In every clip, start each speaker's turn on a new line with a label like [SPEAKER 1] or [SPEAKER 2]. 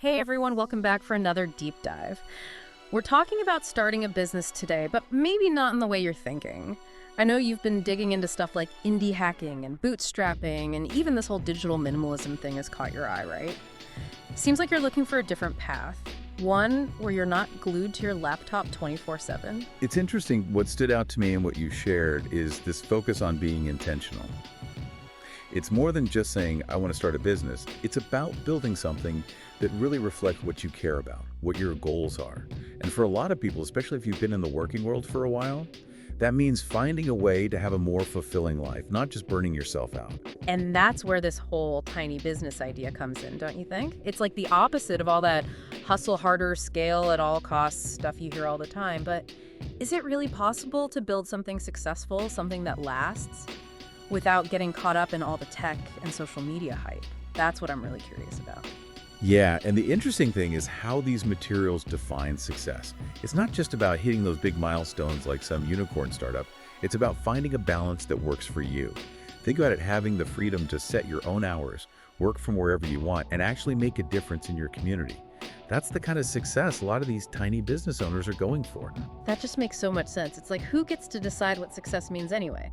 [SPEAKER 1] Hey everyone, welcome back for another deep dive. We're talking about starting a business today, but maybe not in the way you're thinking. I know you've been digging into stuff like indie hacking and bootstrapping, and even this whole digital minimalism thing has caught your eye, right? Seems like you're looking for a different path. One where you're not glued to your laptop 24/7.
[SPEAKER 2] It's interesting. What stood out to me and what you shared is this focus on being intentional. It's more than just saying, I want to start a business. It's about building something that really reflects what you care about, what your goals are. And for a lot of people, especially if you've been in the working world for a while, that means finding a way to have a more fulfilling life, not just burning yourself out.
[SPEAKER 1] And that's where this whole tiny business idea comes in, don't you think? It's like the opposite of all that hustle harder, scale at all costs stuff you hear all the time. But is it really possible to build something successful, something that lasts, without getting caught up in all the tech and social media hype? That's what I'm really curious about.
[SPEAKER 2] Yeah, and the interesting thing is how these materials define success. It's not just about hitting those big milestones like some unicorn startup. It's about finding a balance that works for you. Think about it having the freedom to set your own hours, work from wherever you want, and actually make a difference in your community. That's the kind of success a lot of these tiny business owners are going for.
[SPEAKER 1] That just makes so much sense. It's like, who gets to decide what success means anyway?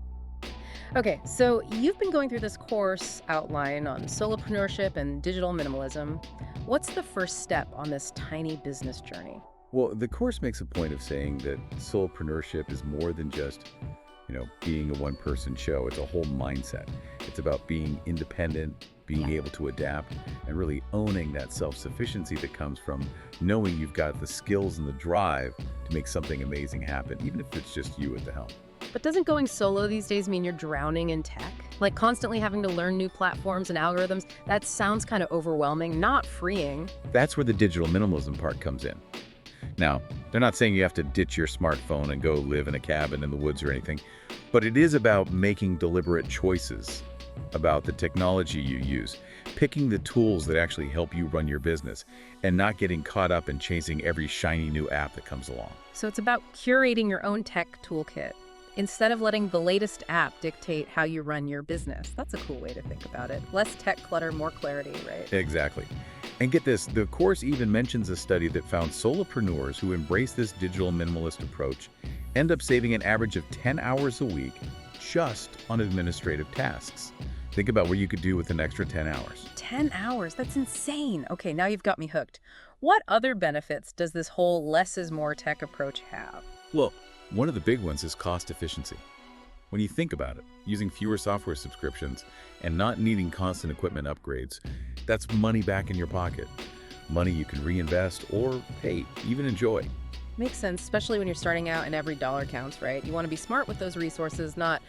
[SPEAKER 1] Okay, so you've been going through this course outline on solopreneurship and digital minimalism. What's the first step on this tiny business journey?
[SPEAKER 2] Well, the course makes a point of saying that solopreneurship is more than just, being a one-person show. It's a whole mindset. It's about being independent, being able to adapt, and really owning that self-sufficiency that comes from knowing you've got the skills and the drive to make something amazing happen, even if it's just you at the helm.
[SPEAKER 1] But doesn't going solo these days mean you're drowning in tech? Like constantly having to learn new platforms and algorithms? That sounds kind of overwhelming, not freeing.
[SPEAKER 2] That's where the digital minimalism part comes in. Now, they're not saying you have to ditch your smartphone and go live in a cabin in the woods or anything, but it is about making deliberate choices about the technology you use, picking the tools that actually help you run your business, and not getting caught up in chasing every shiny new app that comes along.
[SPEAKER 1] So it's about curating your own tech toolkit, instead of letting the latest app dictate how you run your business. That's a cool way to think about it. Less tech clutter, more clarity, right?
[SPEAKER 2] Exactly. And get this, the course even mentions a study that found solopreneurs who embrace this digital minimalist approach end up saving an average of 10 hours a week just on administrative tasks. Think about what you could do with an extra 10 hours.
[SPEAKER 1] 10 hours? That's insane. Okay, now you've got me hooked. What other benefits does this whole less is more tech approach have?
[SPEAKER 2] Well, one of the big ones is cost efficiency. When you think about it, using fewer software subscriptions and not needing constant equipment upgrades, that's money back in your pocket. Money you can reinvest or, hey, even enjoy.
[SPEAKER 1] Makes sense, especially when you're starting out and every dollar counts, right? You want to be smart with those resources, not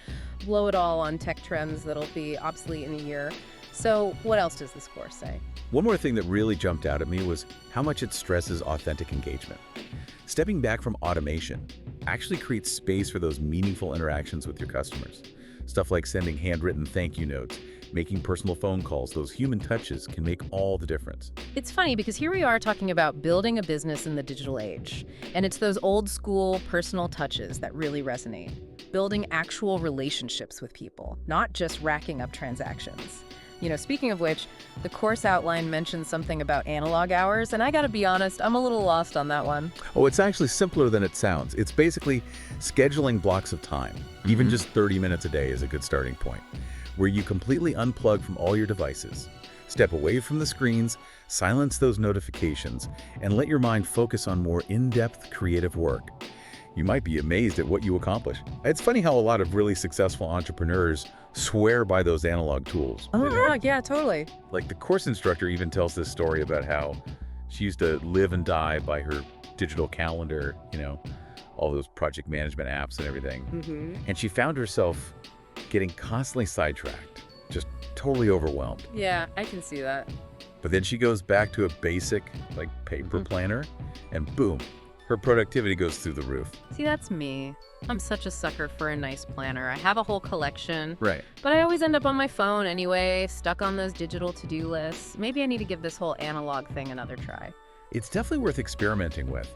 [SPEAKER 1] blow it all on tech trends that'll be obsolete in a year. So what else does this course say?
[SPEAKER 2] One more thing that really jumped out at me was how much it stresses authentic engagement. Stepping back from automation actually creates space for those meaningful interactions with your customers. Stuff like sending handwritten thank you notes, making personal phone calls, those human touches can make all the difference.
[SPEAKER 1] It's funny because here we are talking about building a business in the digital age, and it's those old school personal touches that really resonate. Building actual relationships with people, not just racking up transactions. Speaking of which, the course outline mentions something about analog hours, and I gotta be honest, I'm a little lost on that one.
[SPEAKER 2] Oh, it's actually simpler than it sounds. It's basically scheduling blocks of time. Even just 30 minutes a day is a good starting point, where you completely unplug from all your devices, step away from the screens, silence those notifications, and let your mind focus on more in-depth creative work. You might be amazed at what you accomplish. It's funny how a lot of really successful entrepreneurs swear by those analog tools.
[SPEAKER 1] Oh, yeah, totally.
[SPEAKER 2] Like the course instructor even tells this story about how she used to live and die by her digital calendar, all those project management apps and everything. And she found herself getting constantly sidetracked, just totally overwhelmed.
[SPEAKER 1] Yeah, I can see that.
[SPEAKER 2] But then she goes back to a basic, paper planner, and boom, her productivity goes through the roof.
[SPEAKER 1] See, that's me. I'm such a sucker for a nice planner. I have a whole collection.
[SPEAKER 2] Right.
[SPEAKER 1] But I always end up on my phone anyway, stuck on those digital to-do lists. Maybe I need to give this whole analog thing another try.
[SPEAKER 2] It's definitely worth experimenting with.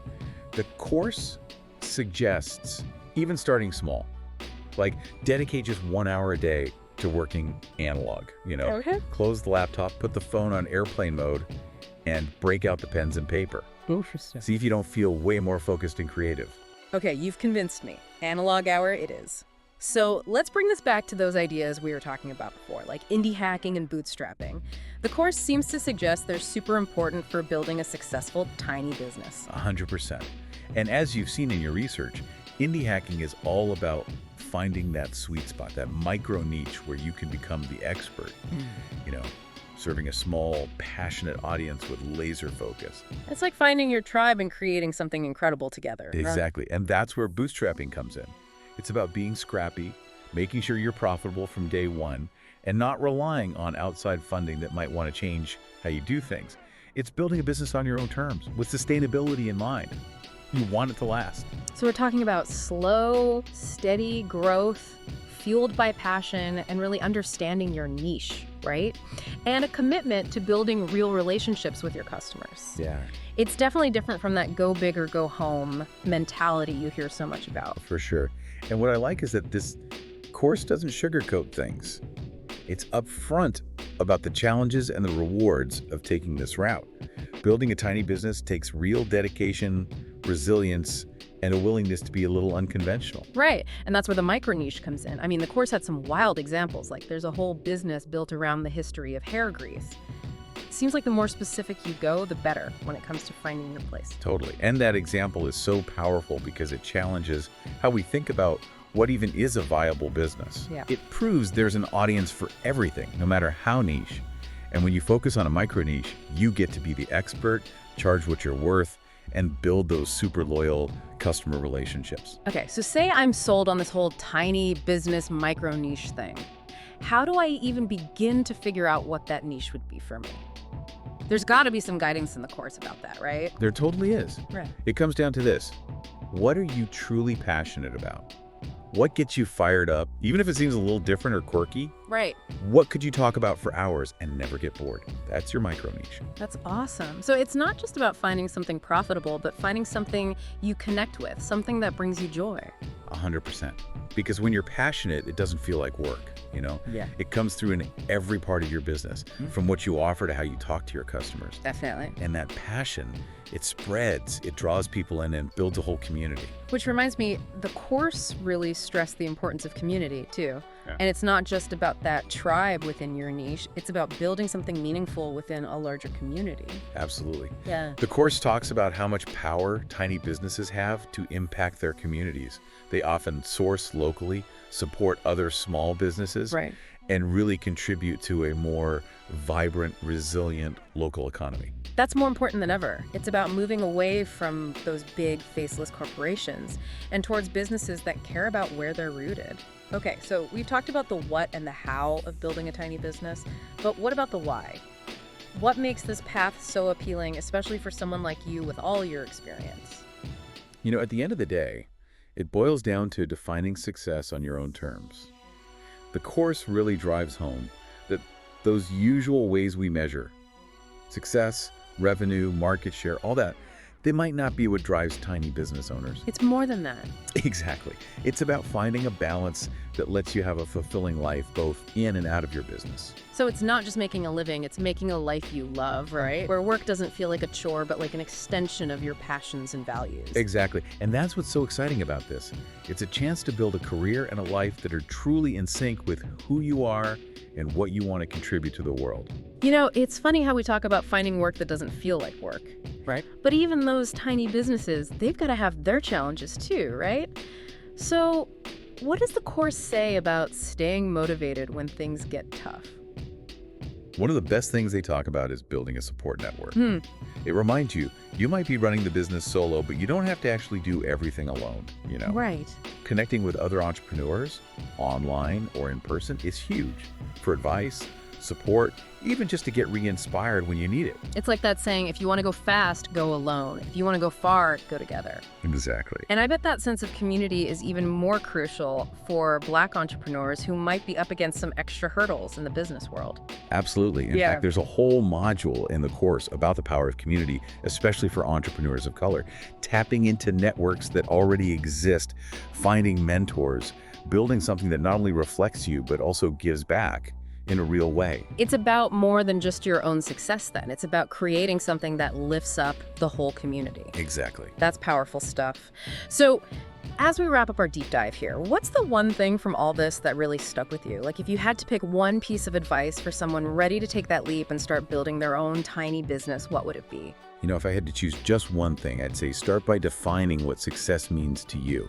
[SPEAKER 2] The course suggests even starting small. Like dedicate just 1 hour a day to working analog,
[SPEAKER 1] Okay.
[SPEAKER 2] Close the laptop, put the phone on airplane mode, and break out the pens and paper.
[SPEAKER 1] Interesting.
[SPEAKER 2] See if you don't feel way more focused and creative.
[SPEAKER 1] Okay, you've convinced me. Analog hour it is. So let's bring this back to those ideas we were talking about before, like indie hacking and bootstrapping. The course seems to suggest they're super important for building a successful tiny business.
[SPEAKER 2] 100%. And as you've seen in your research, indie hacking is all about finding that sweet spot, that micro niche where you can become the expert. You know, serving a small, passionate audience with laser focus.
[SPEAKER 1] It's like finding your tribe and creating something incredible together.
[SPEAKER 2] Exactly. And that's where bootstrapping comes in. It's about being scrappy, making sure you're profitable from day one, and not relying on outside funding that might want to change how you do things. It's building a business on your own terms with sustainability in mind. You want it to last.
[SPEAKER 1] So we're talking about slow, steady growth, fueled by passion, and really understanding your niche, right? And a commitment to building real relationships with your customers.
[SPEAKER 2] Yeah,
[SPEAKER 1] It's definitely different from that go big or go home mentality you hear so much about.
[SPEAKER 2] for sure. And what I like is that this course doesn't sugarcoat things. It's upfront about the challenges and the rewards of taking this route. Building a tiny business takes real dedication, resilience, and a willingness to be a little unconventional.
[SPEAKER 1] Right, and that's where the micro niche comes in. I mean, the course had some wild examples, like there's a whole business built around the history of hair grease. Seems like the more specific you go, the better when it comes to finding your place.
[SPEAKER 2] Totally. And that example is so powerful because it challenges how we think about what even is a viable business.
[SPEAKER 1] Yeah.
[SPEAKER 2] It proves there's an audience for everything, no matter how niche. And when you focus on a micro niche, you get to be the expert, charge what you're worth, and build those super loyal customer relationships.
[SPEAKER 1] Okay, so say I'm sold on this whole tiny business micro niche thing. How do I even begin to figure out what that niche would be for me? There's got to be some guidance in the course about that, right?
[SPEAKER 2] There totally is.
[SPEAKER 1] Right.
[SPEAKER 2] It comes down to this. What are you truly passionate about? What gets you fired up, even if it seems a little different or quirky?
[SPEAKER 1] Right.
[SPEAKER 2] What could you talk about for hours and never get bored? That's your micro niche.
[SPEAKER 1] That's awesome. So it's not just about finding something profitable, but finding something you connect with, something that brings you joy.
[SPEAKER 2] 100%. Because when you're passionate, it doesn't feel like work, you know?
[SPEAKER 1] Yeah.
[SPEAKER 2] It comes through in every part of your business, from what you offer to how you talk to your customers.
[SPEAKER 1] Definitely.
[SPEAKER 2] And that passion, it spreads, it draws people in and builds a whole community.
[SPEAKER 1] Which reminds me, the course really stressed the importance of community, too.
[SPEAKER 2] Yeah.
[SPEAKER 1] And it's not just about that tribe within your niche. It's about building something meaningful within a larger community.
[SPEAKER 2] Absolutely.
[SPEAKER 1] Yeah.
[SPEAKER 2] The course talks about how much power tiny businesses have to impact their communities. They often source locally, support other small businesses,
[SPEAKER 1] Right.
[SPEAKER 2] and really contribute to a more vibrant, resilient local economy.
[SPEAKER 1] That's more important than ever. It's about moving away from those big, faceless corporations and towards businesses that care about where they're rooted. Okay, so we've talked about the what and the how of building a tiny business, but what about the why? What makes this path so appealing, especially for someone like you with all your experience?
[SPEAKER 2] You know, at the end of the day, it boils down to defining success on your own terms. The course really drives home that those usual ways we measure success, revenue, market share, all that, they might not be what drives tiny business owners.
[SPEAKER 1] It's more than that.
[SPEAKER 2] Exactly. It's about finding a balance that lets you have a fulfilling life both in and out of your business.
[SPEAKER 1] So it's not just making a living, it's making a life you love, right? Where work doesn't feel like a chore, but like an extension of your passions and values.
[SPEAKER 2] Exactly. And that's what's so exciting about this. It's a chance to build a career and a life that are truly in sync with who you are and what you want to contribute to the world.
[SPEAKER 1] You know, it's funny how we talk about finding work that doesn't feel like work.
[SPEAKER 2] Right.
[SPEAKER 1] But even those tiny businesses, they've got to have their challenges too, right? So what does the course say about staying motivated when things get tough?
[SPEAKER 2] One of the best things they talk about is building a support network. It reminds you, you might be running the business solo, but you don't have to actually do everything alone, you know?
[SPEAKER 1] Right.
[SPEAKER 2] Connecting with other entrepreneurs, online or in person, is huge for advice, support, even just to get re-inspired when you need it.
[SPEAKER 1] It's like that saying, if you want to go fast, go alone. If you want to go far, go together.
[SPEAKER 2] Exactly.
[SPEAKER 1] And I bet that sense of community is even more crucial for Black entrepreneurs who might be up against some extra hurdles in the business world.
[SPEAKER 2] Absolutely. In
[SPEAKER 1] Yeah.
[SPEAKER 2] fact, there's a whole module in the course about the power of community, especially for entrepreneurs of color. Tapping into networks that already exist, finding mentors, building something that not only reflects you, but also gives back in a real way.
[SPEAKER 1] It's about more than just your own success then. It's about creating something that lifts up the whole community.
[SPEAKER 2] Exactly.
[SPEAKER 1] That's powerful stuff. So, as we wrap up our deep dive here, what's the one thing from all this that really stuck with you? Like if you had to pick one piece of advice for someone ready to take that leap and start building their own tiny business, what would it be?
[SPEAKER 2] You know, if I had to choose just one thing, I'd say start by defining what success means to you,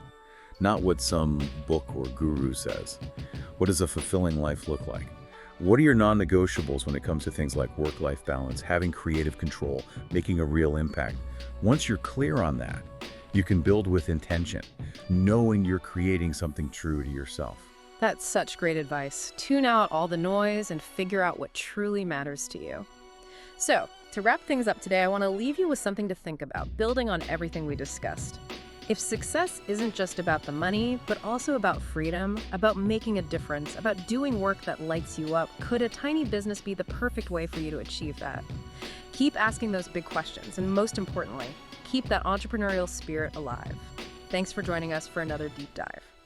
[SPEAKER 2] not what some book or guru says. What does a fulfilling life look like? What are your non-negotiables when it comes to things like work-life balance, having creative control, making a real impact? Once you're clear on that, you can build with intention, knowing you're creating something true to yourself.
[SPEAKER 1] That's such great advice. Tune out all the noise and figure out what truly matters to you. So, to wrap things up today, I want to leave you with something to think about, building on everything we discussed. If success isn't just about the money, but also about freedom, about making a difference, about doing work that lights you up, could a tiny business be the perfect way for you to achieve that? Keep asking those big questions, and most importantly, keep that entrepreneurial spirit alive. Thanks for joining us for another deep dive.